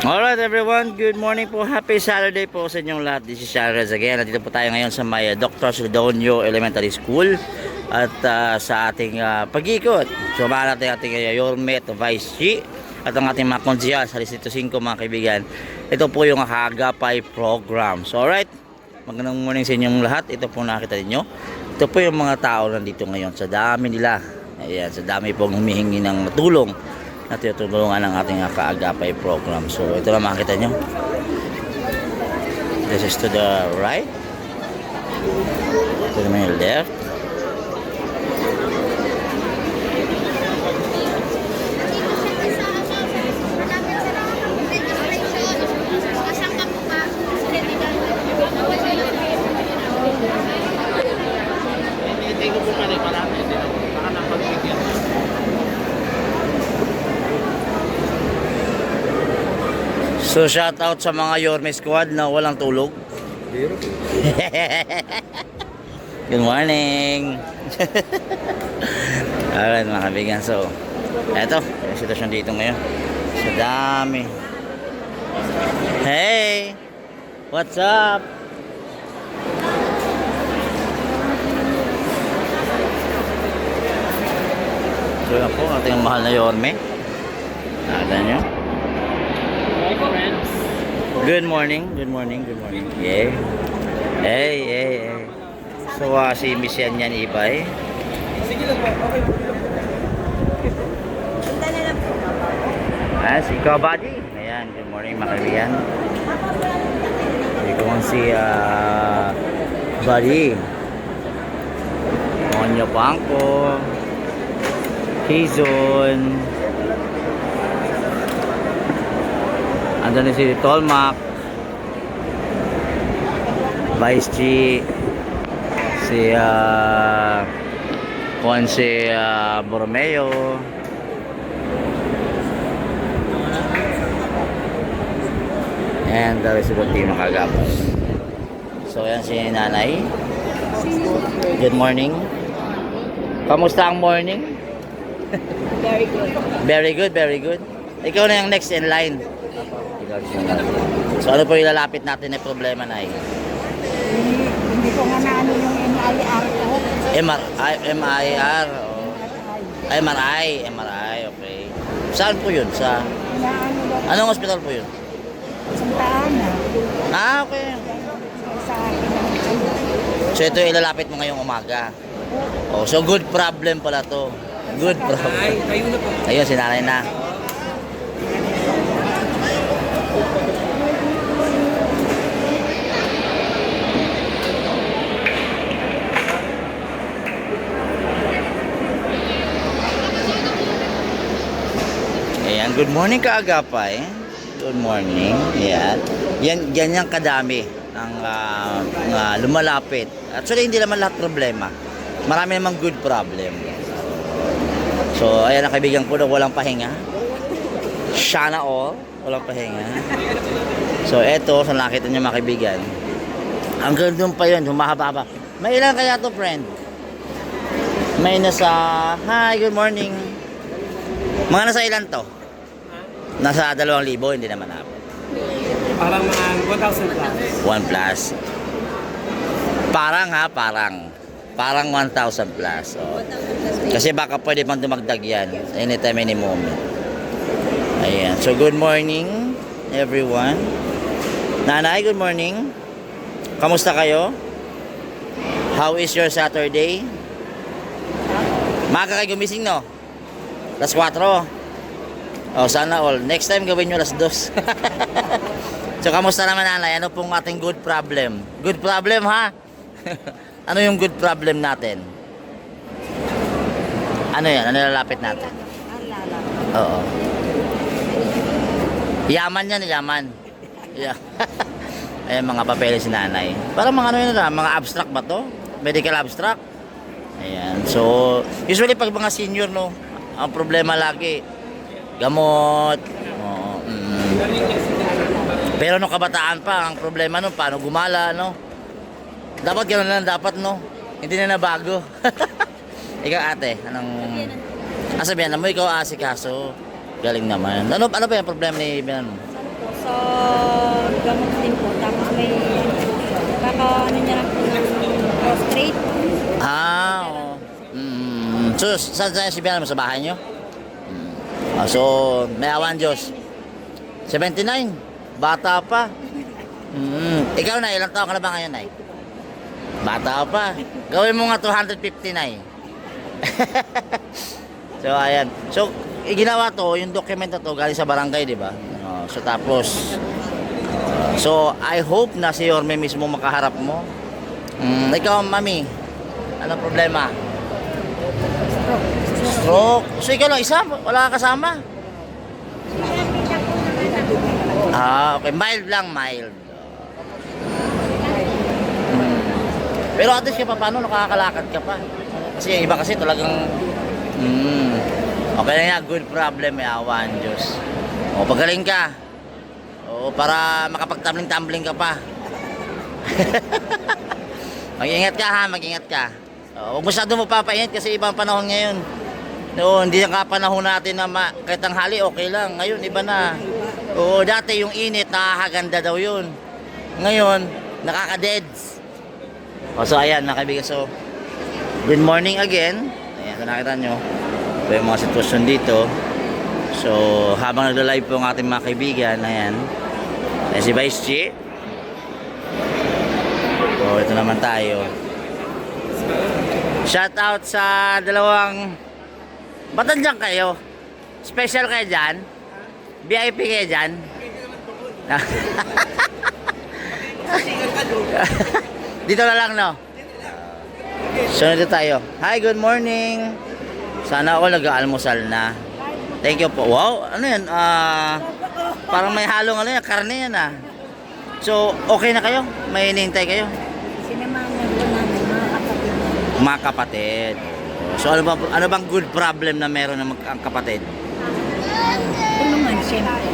Alright everyone, good morning po. Happy Saturday po sa inyong lahat. This is Sharon again. Nandito po tayo ngayon sa may Dr. Sildonio Elementary School. At sa ating pag-ikot, sumama natin ating Yorme at Vice G. At ang ating mga konsyal sa Distrito 5 mga kaibigan. Ito po yung Agapay program. So alright, magandang morning sa inyong lahat. Ito po nakita ninyo. Ito po yung mga tao nandito ngayon. Sa dami nila. Ayan, sa dami pong humihingi ng tulong na tinutulungan ng ating Kaagapay program. So ito na makikita nyo. This is to the right, to the left. So shout out sa mga Yorme squad na walang tulog. Good morning. Alright mga kaibigan. So eto, yung sitwasyon dito ngayon. Sa dami. Hey! What's up? So yan po, ating mahal na Yorme. Nakita nyo? Good morning, good morning, good morning. Yeah. Hey, hey, hey. So, si Miss yan Ibay. Sige lang po, okay. Punta na lang po. Si Kabady. Ayan, good morning mga kaibigan. Ito kong si Buddy. Onyo Pangko. Kizon. Andun si Tolmac, Vice G, si Borromeo, and the rest of the team Kaagapay. So yan si Nanay. Good morning. Kamusta ang morning? Very good. Very good, very good. Ikaw na yung next in line. So ano po ilalapit natin na problema na Hindi ko nga naano yung MIR ko. MIR MRI, okay. Saan po yun? Sa Naano lang. anong hospital po yun? Santa Ana. Okay. Sa akin. So ito ilalapit mo ngayong umaga. Oh, so good problem pala to. Good problem. Ay, kayo na po. Ayun, si nanay na. Ayan, good morning Kaagapay. Good morning. Ayan. Yan yung kadami ang lumalapit. Actually, hindi naman lahat problema. Marami namang good problem. So, ayan ang kaibigan ko na walang pahinga. Sana all, walang pahinga. So, eto, sa nakita nyo mga kaibigan. Hanggang doon pa yun, humahaba pa. May ilan kaya to, friend? May nasa, hi, good morning. Mga nasa ilan to? Nasa 2,000, hindi naman ako. Parang mga 1,000 plus. 1 plus. Parang 1,000 plus. Oh. Kasi baka pwede pang dumagdag yan. Anytime, any moment. Ayan. So, good morning, everyone. Nanay, good morning. Kamusta kayo? How is your Saturday? Maaga kayo gumising, no? Alas 4. Oh, sana all. Next time gawin nyo alas 2. So, kamusta naman nanay? Ano pong ating good problem? Good problem, ha? Ano yung good problem natin? Ano yan? Ano lalapit natin? Oo. Yaman yan, yaman. Yeah. Ayan, mga papeles si nanay. Parang mga ano yun na, mga abstract ba to? Medical abstract? Ayan. So, usually pag mga senior, no, ang problema lagi, gamot. Oo. Pero nung kabataan pa, ang problema no, paano gumala, no? Dapat gano'n lang, dapat, no? Hindi na nabago. Ikaw ate, anong... Sabihan mo, ikaw asikaso. Galing naman. Ano ba yung problema ni Binan mo? sa gamot din po. Tapos may ano niya lang po ng prostrate. Oo. So, saan si Biana mo? Sa bahay nyo? So, may awan Diyos. 79. Bata pa. Ikaw na, ilang taon ka na ba ngayon, Nay? Bata pa. Gawin mo nga 250, Nay. So, ayan. So, ginawa to, yung document na to, galing sa barangay, di ba? So, tapos, so, I hope na si Yorme mismo makaharap mo. Ikaw, Mami, anong problema? Stroke. So, ikaw lang isa? Wala ka kasama? Okay. Mild lang, mild. Pero at least ka pa, paano nakakalakad ka pa? Kasi yung iba kasi talagang okay na yan, good problem, may awan, Diyos. O, pagaling ka. O, para makapagtumbling-tumbling ka pa. Mag-ingat ka ha, mag-ingat ka. O, huwag masyado mo papainit kasi ibang panahon ngayon. No, hindi na kapanahon natin na kahit tanghali, okay lang. Ngayon, iba na. Oo, dati yung init, nakakaganda daw yun. Ngayon, nakaka-deads. O, so ayan, mga kaibigan. So, good morning again. Ayan, so nakita nyo. Ito yung mga sitwasyon dito. So, habang nagla-live po ang ating mga kaibigan, ayan. Ayan si Vice Chi. So, ito naman tayo. Shout out sa dalawang... Ba't nandiyan kayo? Special kayo dyan? VIP kayo dyan? Dito na lang, no? So, dito tayo. Hi, good morning. Sana ako nag-aalmusal na. Thank you po. Wow, ano yan? Parang may halong ano yan, karne yan ah. So, okay na kayo? May hinihintay kayo? Sinamahan na po namin mga kapatid. Mga kapatid. So, ano bang good problem na meron ng ang kapatid? Tulungan, siyempre.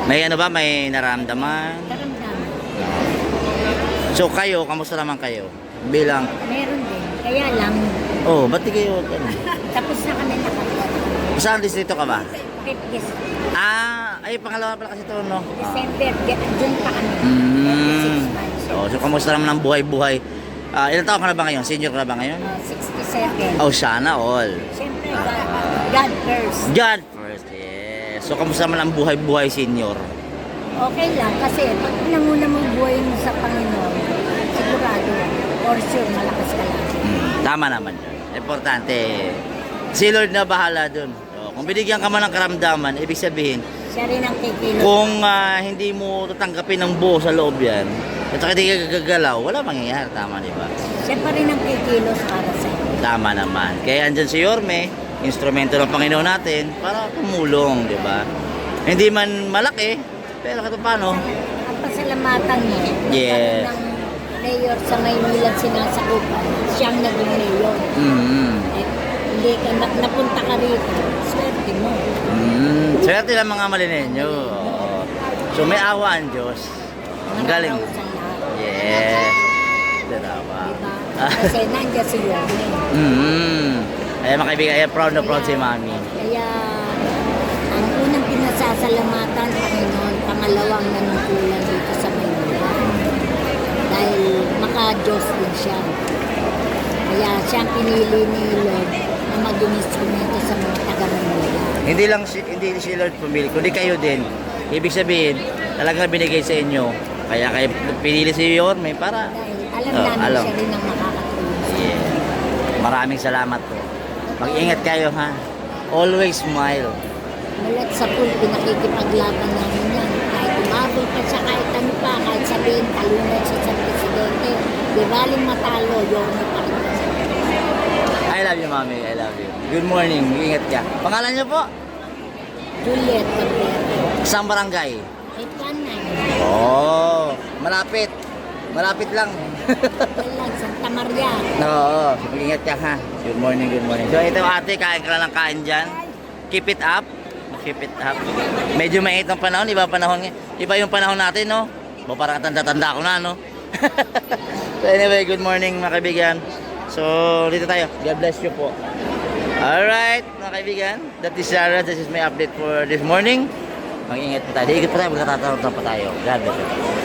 May ano ba? May naramdaman? Karamdaman. So, kayo, kamusta naman kayo? Bilang, Meron din. Kaya lang, ba't di kayo? tapos na kami nakapag. Saan distrito ka ba? 50 Ay, pangalawa pala kasi ito, no? December, June pa kami. 6 months. So, kamusta naman ang buhay-buhay? Ilang taon ka na ba ngayon? Senior ka na ba ngayon? 67. Oh, sana all. Siyempre, God first. God first, yes. So, kamusta naman ang buhay-buhay senior? Okay lang, kasi pag pinanguna mong buhay mo sa Panginoon, sigurado, for sure, malakas ka lang. Tama naman yun. Importante. Si Lord na bahala dun. So, kung binigyan ka man ng karamdaman, ibig sabihin, Siya rin ang kikilo. kung hindi mo tatanggapin ng buo sa loob yan, at saka hindi ka gagalaw, wala mangyayari. Tama, di ba? Siya pa rin ang kikilos para sa iyo. Tama naman. Kaya andyan si Yorme, instrumento ng Panginoon natin para tumulong, di ba? Hindi man malaki, pero kahit paano. Ang pasalamatan mo, Yes. ng mayor sa Maynila sinasakupan, siyang naging mayor. Hindi ka, napunta ka rito, swerte mo. Swerte lang mga malinenyo. So may awa ang Diyos. Ang galing. Sa lahat. Yes. Dalawa. Diba? Kasi nandiyan si Yorme. Ay mga kaibigan, ay proud na proud si Mami. Kaya, ang unang pinasasalamatan, Panginoon, pangalawang nanungkulan dito sa Maynila. Dahil maka-Diyos din siya. Kaya siya ang pinili ni Lord na maging instrumento sa mga taga-Maynila. Hindi si Lord pumili, kundi kayo din. Ibig sabihin, talagang binigay sa inyo. Kaya kayo pinili si Yorme para Dahil alam namin siya rin ang makakatulong sa yeah. Maraming salamat po. Mag-ingat kayo ha. Always smile. mulat sa pool, pinakikipaglaban namin yan. Kahit umabot pa siya, kahit ano pa, kahit sabihin, talunod siya sa presidente. Di baling matalo, Yorme pa rin kasi. I love you, Mami. I love you. Good morning. Mag-ingat ka. Pangalan niyo po? Juliet Cabrera. Isang barangay. Ay, panay. Oh, malapit. Malapit lang. Yan lang, Santa Maria. Oo, mag-ingat ka ha. Good morning, good morning. So ito ate, kain ka lang ng kain dyan. Keep it up. Keep it up. Medyo mainit ang panahon, iba panahon ngayon. Iba yung panahon natin, no? O parang tanda-tanda ko na, no? So anyway, good morning mga kaibigan. So dito tayo. God bless you po. Alright, mga kaibigan. That is Sarah. This is my update for this morning. Mag-ingat po tayo. Ikot pa tayo, magkatatanong pa tayo. God bless you.